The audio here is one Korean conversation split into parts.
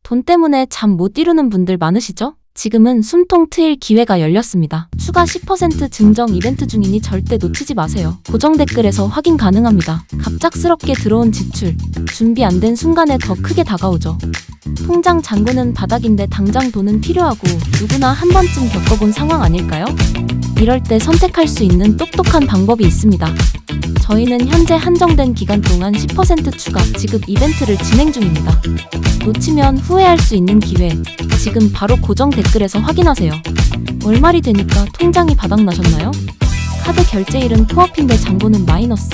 돈 때문에 잠 못 이루는 분들 많으시죠? 지금은 숨통 트일 기회가 열렸습니다. 추가 10% 증정 이벤트 중이니 절대 놓치지 마세요. 고정 댓글에서 확인 가능합니다. 갑작스럽게 들어온 지출, 준비 안 된 순간에 더 크게 다가오죠. 통장 잔고는 바닥인데 당장 돈은 필요하고 누구나 한 번쯤 겪어본 상황 아닐까요? 이럴 때 선택할 수 있는 똑똑한 방법이 있습니다. 저희는 현재 한정된 기간 동안 10% 추가 지급 이벤트를 진행 중입니다. 놓치면 후회할 수 있는 기회, 지금 바로 고정 댓글에서 확인하세요. 월말이 되니까 통장이 바닥나셨나요? 카드 결제일은 코앞인데 잔고는 마이너스.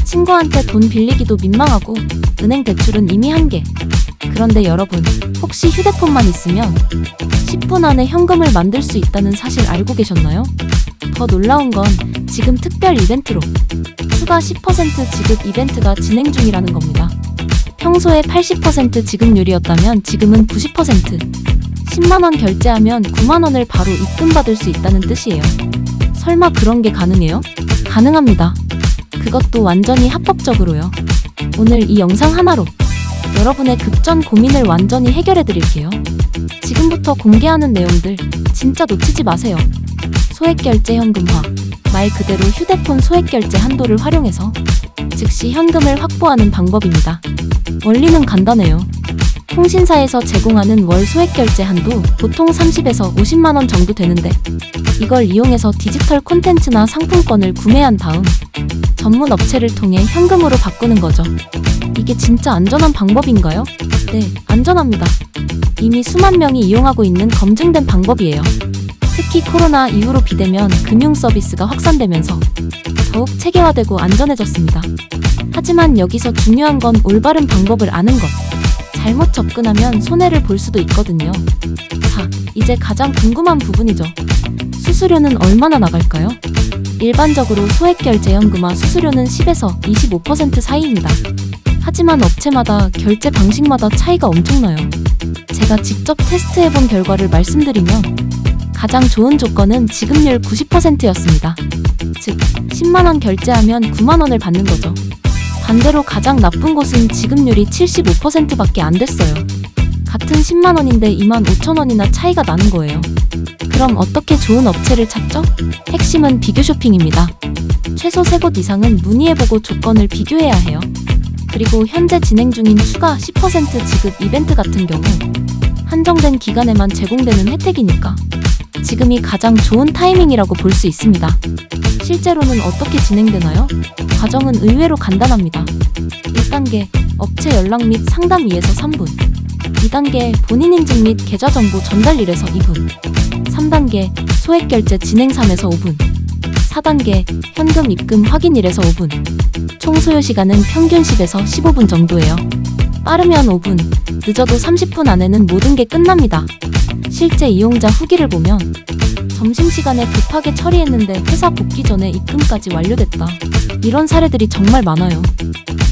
친구한테 돈 빌리기도 민망하고 은행 대출은 이미 한계. 그런데 여러분, 혹시 휴대폰만 있으면 10분 안에 현금을 만들 수 있다는 사실 알고 계셨나요? 더 놀라운 건 지금 특별 이벤트로 추가 10% 지급 이벤트가 진행 중이라는 겁니다. 평소에 80% 지급률이었다면 지금은 90%. 10만원 결제하면 9만원을 바로 입금받을 수 있다는 뜻이에요. 설마 그런 게 가능해요? 가능합니다. 그것도 완전히 합법적으로요. 오늘 이 영상 하나로 여러분의 급전 고민을 완전히 해결해드릴게요. 지금부터 공개하는 내용들 진짜 놓치지 마세요. 소액결제 현금화, 말 그대로 휴대폰 소액결제 한도를 활용해서 즉시 현금을 확보하는 방법입니다. 원리는 간단해요. 통신사에서 제공하는 월 소액결제 한도 보통 30에서 50만원 정도 되는데 이걸 이용해서 디지털 콘텐츠나 상품권을 구매한 다음 전문 업체를 통해 현금으로 바꾸는 거죠. 이게 진짜 안전한 방법인가요? 네, 안전합니다. 이미 수만 명이 이용하고 있는 검증된 방법이에요. 특히 코로나 이후로 비대면 금융 서비스가 확산되면서 더욱 체계화되고 안전해졌습니다. 하지만 여기서 중요한 건 올바른 방법을 아는 것. 잘못 접근하면 손해를 볼 수도 있거든요. 자, 이제 가장 궁금한 부분이죠. 수수료는 얼마나 나갈까요? 일반적으로 소액결제 현금화 수수료는 10에서 25% 사이입니다. 하지만 업체마다 결제 방식마다 차이가 엄청나요. 제가 직접 테스트해본 결과를 말씀드리면 가장 좋은 조건은 지급률 90%였습니다. 즉, 10만원 결제하면 9만원을 받는 거죠. 반대로 가장 나쁜 곳은 지급률이 75%밖에 안 됐어요. 같은 10만원인데 25,000원이나 차이가 나는 거예요. 그럼 어떻게 좋은 업체를 찾죠? 핵심은 비교 쇼핑입니다. 최소 3곳 이상은 문의해보고 조건을 비교해야 해요. 그리고 현재 진행 중인 추가 10% 지급 이벤트 같은 경우 한정된 기간에만 제공되는 혜택이니까 지금이 가장 좋은 타이밍이라고 볼 수 있습니다. 실제로는 어떻게 진행되나요? 과정은 의외로 간단합니다. 1단계, 업체 연락 및 상담 2에서 3분. 2단계, 본인 인증 및 계좌 정보 전달 1에서 2분. 3단계, 소액 결제 진행 3에서 5분. 4단계, 현금 입금 확인 1에서 5분. 총 소요 시간은 평균 10에서 15분 정도예요. 빠르면 5분, 늦어도 30분 안에는 모든 게 끝납니다. 실제 이용자 후기를 보면 점심시간에 급하게 처리했는데 회사 복귀 전에 입금까지 완료됐다. 이런 사례들이 정말 많아요.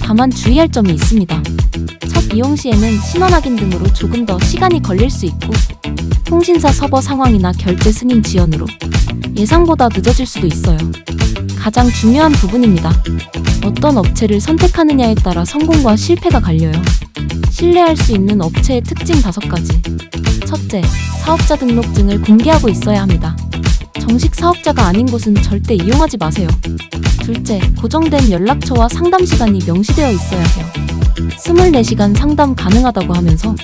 다만 주의할 점이 있습니다. 첫 이용 시에는 신원 확인 등으로 조금 더 시간이 걸릴 수 있고 통신사 서버 상황이나 결제 승인 지연으로 예상보다 늦어질 수도 있어요. 가장 중요한 부분입니다. 어떤 업체를 선택하느냐에 따라 성공과 실패가 갈려요. 신뢰할 수 있는 업체의 특징 5가지. 첫째, 사업자 등록증을 공개하고 있어야 합니다. 정식 사업자가 아닌 곳은 절대 이용하지 마세요. 둘째, 고정된 연락처와 상담 시간이 명시되어 있어야 해요. 24시간 상담 가능하다고 하면서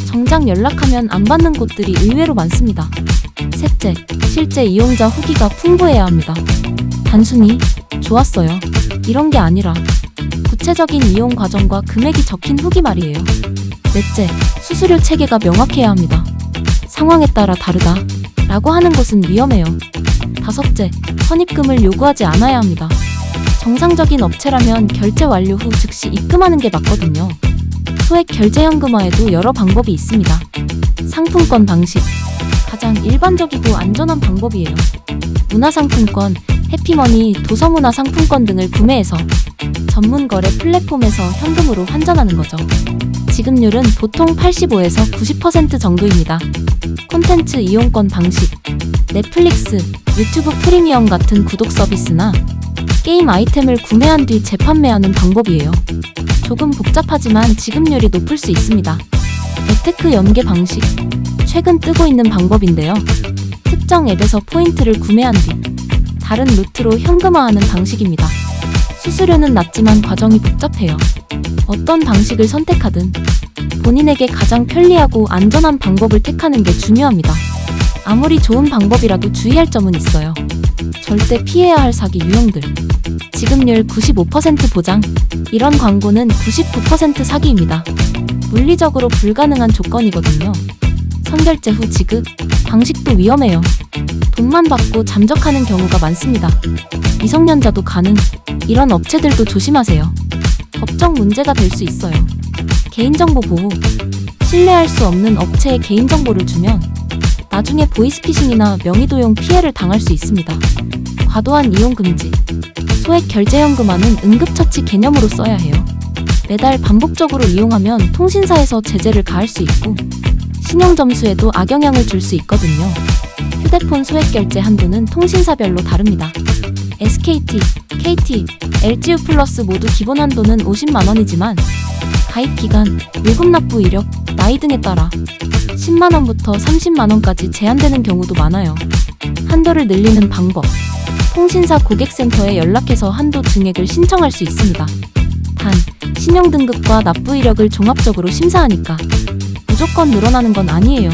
정작 연락하면 안 받는 곳들이 의외로 많습니다. 셋째, 실제 이용자 후기가 풍부해야 합니다. 단순히 좋았어요, 이런 게 아니라 구체적인 이용 과정과 금액이 적힌 후기 말이에요. 넷째, 수수료 체계가 명확해야 합니다. 상황에 따라 다르다 라고 하는 곳은 위험해요. 다섯째, 선입금을 요구하지 않아야 합니다. 정상적인 업체라면 결제 완료 후 즉시 입금하는 게 맞거든요. 소액 결제 현금화에도 여러 방법이 있습니다. 상품권 방식, 가장 일반적이고 안전한 방법이에요. 문화상품권, 해피머니, 도서문화상품권 등을 구매해서 전문 거래 플랫폼에서 현금으로 환전하는 거죠. 지급률은 보통 85에서 90% 정도입니다. 콘텐츠 이용권 방식, 넷플릭스, 유튜브 프리미엄 같은 구독 서비스나 게임 아이템을 구매한 뒤 재판매하는 방법이에요. 조금 복잡하지만 지급률이 높을 수 있습니다. 앱테크 연계 방식. 최근 뜨고 있는 방법인데요. 특정 앱에서 포인트를 구매한 뒤 다른 루트로 현금화하는 방식입니다. 수수료는 낮지만 과정이 복잡해요. 어떤 방식을 선택하든 본인에게 가장 편리하고 안전한 방법을 택하는 게 중요합니다. 아무리 좋은 방법이라도 주의할 점은 있어요. 절대 피해야 할 사기 유형들. 지급률 95% 보장. 이런 광고는 99% 사기입니다. 물리적으로 불가능한 조건이거든요. 선결제 후 지급. 방식도 위험해요. 돈만 받고 잠적하는 경우가 많습니다. 미성년자도 가능. 이런 업체들도 조심하세요. 법적 문제가 될 수 있어요. 개인정보 보호. 신뢰할 수 없는 업체에 개인정보를 주면 나중에 보이스피싱이나 명의도용 피해를 당할 수 있습니다. 과도한 이용 금지. 소액 결제현금화는 응급처치 개념으로 써야 해요. 매달 반복적으로 이용하면 통신사에서 제재를 가할 수 있고 신용점수에도 악영향을 줄 수 있거든요. 휴대폰 소액 결제 한도는 통신사별로 다릅니다. SKT, KT, LGU 플러스 모두 기본 한도는 50만 원이지만 가입 기간, 요금 납부 이력, 나이 등에 따라 10만 원부터 30만 원까지 제한되는 경우도 많아요. 한도를 늘리는 방법. 통신사 고객센터에 연락해서 한도 증액을 신청할 수 있습니다. 단, 신용등급과 납부 이력을 종합적으로 심사하니까 무조건 늘어나는 건 아니에요.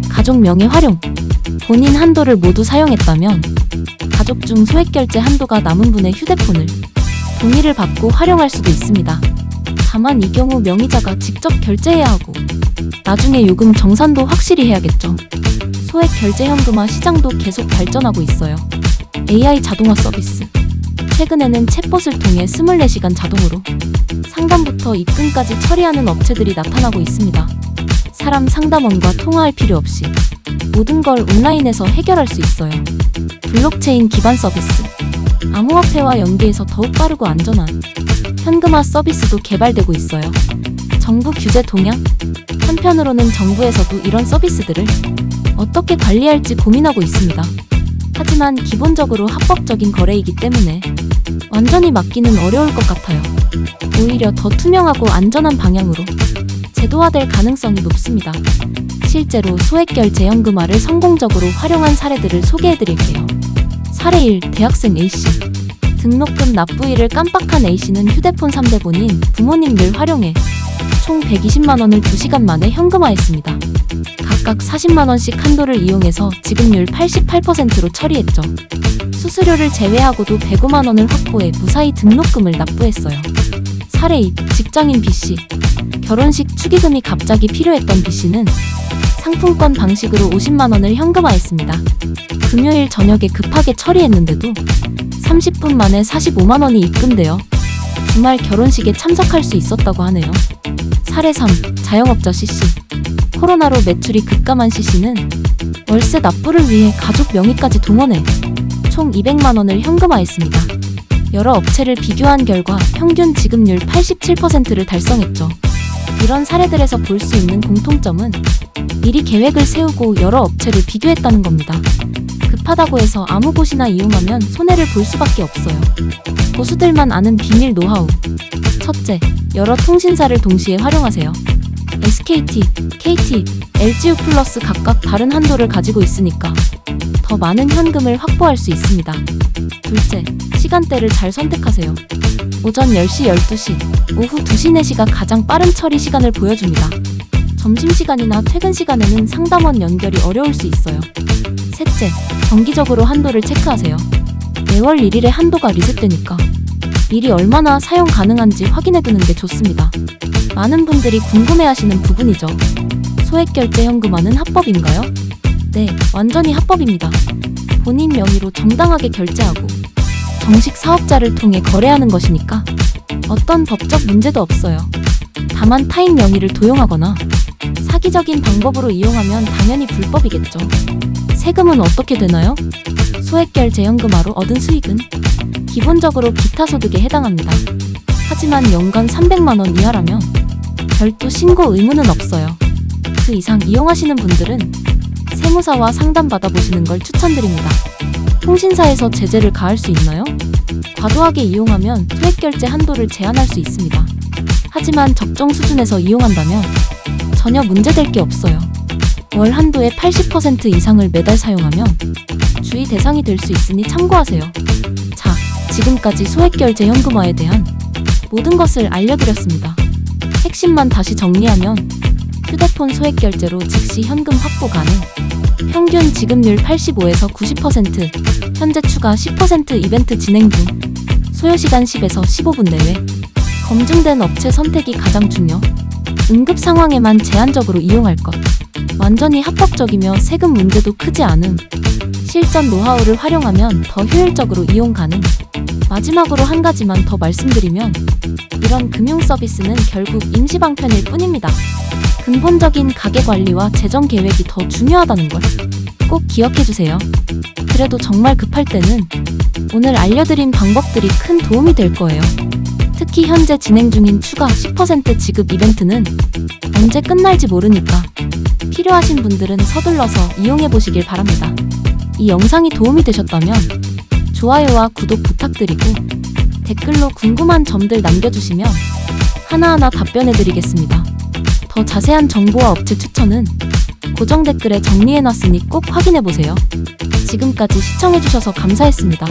가족 명의 활용. 본인 한도를 모두 사용했다면 가족 중 소액 결제 한도가 남은 분의 휴대폰을 동의를 받고 활용할 수도 있습니다. 다만 이 경우 명의자가 직접 결제해야 하고 나중에 요금 정산도 확실히 해야겠죠. 소액 결제 현금화 시장도 계속 발전하고 있어요. AI 자동화 서비스. 최근에는 챗봇을 통해 24시간 자동으로 상담부터 입금까지 처리하는 업체들이 나타나고 있습니다. 사람 상담원과 통화할 필요 없이 모든 걸 온라인에서 해결할 수 있어요. 블록체인 기반 서비스. 암호화폐와 연계해서 더욱 빠르고 안전한 현금화 서비스도 개발되고 있어요. 정부 규제 동향? 한편으로는 정부에서도 이런 서비스들을 어떻게 관리할지 고민하고 있습니다. 하지만 기본적으로 합법적인 거래이기 때문에 완전히 막기는 어려울 것 같아요. 오히려 더 투명하고 안전한 방향으로 제도화될 가능성이 높습니다. 실제로 소액결제 현금화를 성공적으로 활용한 사례들을 소개해드릴게요. 사례 1. 대학생 A씨. 등록금 납부일을 깜빡한 A씨는 휴대폰 3대 본인, 부모님들 활용해 총 120만원을 2시간 만에 현금화했습니다. 각각 40만원씩 한도를 이용해서 지급률 88%로 처리했죠. 수수료를 제외하고도 105만원을 확보해 무사히 등록금을 납부했어요. 사례 2. 직장인 B씨. 결혼식 축의금이 갑자기 필요했던 B씨는 상품권 방식으로 50만원을 현금화했습니다. 금요일 저녁에 급하게 처리했는데도 30분 만에 45만원이 입금되어 주말 결혼식에 참석할 수 있었다고 하네요. 사례 3. 자영업자 C씨. 코로나로 매출이 급감한 C씨는 월세 납부를 위해 가족 명의까지 동원해 총 200만원을 현금화했습니다. 여러 업체를 비교한 결과 평균 지급률 87%를 달성했죠. 이런 사례들에서 볼 수 있는 공통점은 미리 계획을 세우고 여러 업체를 비교했다는 겁니다. 급하다고 해서 아무 곳이나 이용하면 손해를 볼 수밖에 없어요. 고수들만 아는 비밀 노하우. 첫째, 여러 통신사를 동시에 활용하세요. SKT, KT, LGU 플러스 각각 다른 한도를 가지고 있으니까 더 많은 현금을 확보할 수 있습니다. 둘째, 시간대를 잘 선택하세요. 오전 10시, 12시, 오후 2시, 4시가 가장 빠른 처리 시간을 보여줍니다. 점심시간이나 퇴근 시간에는 상담원 연결이 어려울 수 있어요. 셋째, 정기적으로 한도를 체크하세요. 매월 1일에 한도가 리셋되니까 미리 얼마나 사용 가능한지 확인해두는 게 좋습니다. 많은 분들이 궁금해하시는 부분이죠. 소액결제 현금화는 합법인가요? 네, 완전히 합법입니다. 본인 명의로 정당하게 결제하고 정식 사업자를 통해 거래하는 것이니까 어떤 법적 문제도 없어요. 다만 타인 명의를 도용하거나 사기적인 방법으로 이용하면 당연히 불법이겠죠. 세금은 어떻게 되나요? 소액결제 현금화로 얻은 수익은 기본적으로 기타 소득에 해당합니다. 하지만 연간 300만 원 이하라면 별도 신고 의무는 없어요. 그 이상 이용하시는 분들은 세무사와 상담받아보시는 걸 추천드립니다. 통신사에서 제재를 가할 수 있나요? 과도하게 이용하면 소액결제 한도를 제한할 수 있습니다. 하지만 적정 수준에서 이용한다면 전혀 문제될 게 없어요. 월 한도의 80% 이상을 매달 사용하면 주의 대상이 될 수 있으니 참고하세요. 자, 지금까지 소액결제 현금화에 대한 모든 것을 알려드렸습니다. 핵심만 다시 정리하면 휴대폰 소액결제로 즉시 현금 확보 가능, 평균 지급률 85에서 90%, 현재 추가 10% 이벤트 진행 중, 소요시간 10에서 15분 내외, 검증된 업체 선택이 가장 중요, 응급 상황에만 제한적으로 이용할 것, 완전히 합법적이며 세금 문제도 크지 않음, 실전 노하우를 활용하면 더 효율적으로 이용 가능. 마지막으로 한 가지만 더 말씀드리면 이런 금융 서비스는 결국 임시방편일 뿐입니다. 근본적인 가계관리와 재정 계획이 더 중요하다는 걸 꼭 기억해주세요. 그래도 정말 급할 때는 오늘 알려드린 방법들이 큰 도움이 될 거예요. 특히 현재 진행 중인 추가 10% 지급 이벤트는 언제 끝날지 모르니까 필요하신 분들은 서둘러서 이용해보시길 바랍니다. 이 영상이 도움이 되셨다면 좋아요와 구독 부탁드리고 댓글로 궁금한 점들 남겨주시면 하나하나 답변해드리겠습니다. 더 자세한 정보와 업체 추천은 고정 댓글에 정리해놨으니 꼭 확인해보세요. 지금까지 시청해주셔서 감사했습니다.